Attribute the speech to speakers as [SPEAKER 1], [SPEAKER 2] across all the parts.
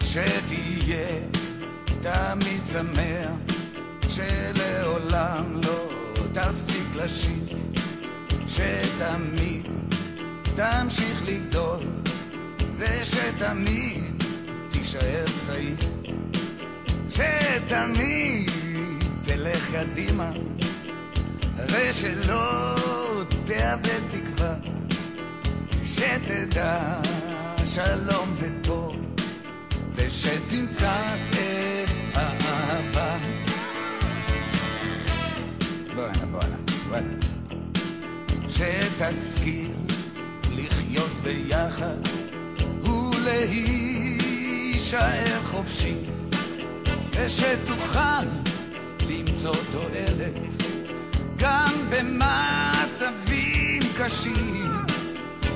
[SPEAKER 1] שתהיה תמיד שמח, שלעולם לא תפסיק לשיר, שתמיד תמשיך לגדול, ושתמיד תישאר צעיר, שתמיד תלך קדימה, ושלא תאבד תקווה, שתדע שלום וטוב, ושתמצא את האהבה. בואנה שתשכיל לחיות ביחד ולהישאר חופשי, ושתוכל למצוא תועלת גם במצבים קשים,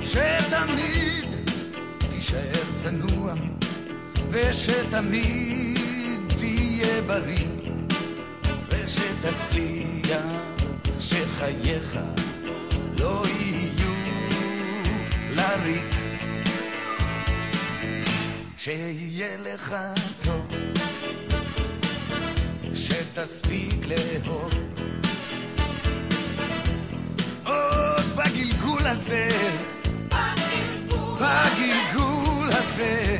[SPEAKER 1] שתמיד תישאר צנוע, ושתמיד תהיה בריא, ושתצליח שחייך לא יהיו לריק, שיהיה לך טוב, שתספיק לאהוב עוד בגלגול הזה, בגלגול הזה,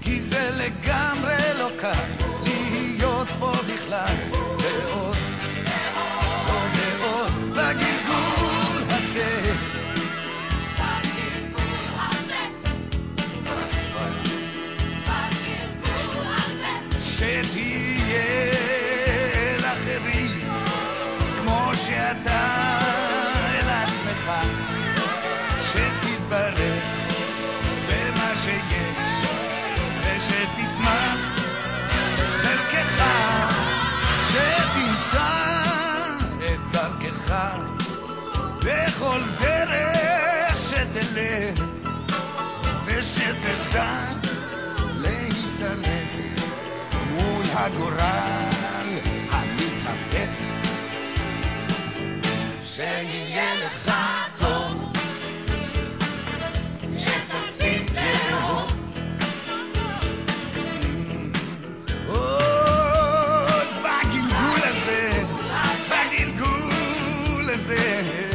[SPEAKER 1] כי זה לגמרי לא קל להיות פה בכלל, ועוד ועוד בגלגול הזה, שתהיה לאחרים כמו שאתה אל עצמך, שתתברך במה שיש, ושתשמח חלקך, שתמצא את דרכך בכל דרך שתלך, ושתדע להיסלק מול הגורל המתהפך, שיהיה לך טוב, שתספיק לאהוב עוד בגלגול הזה, בגלגול הזה.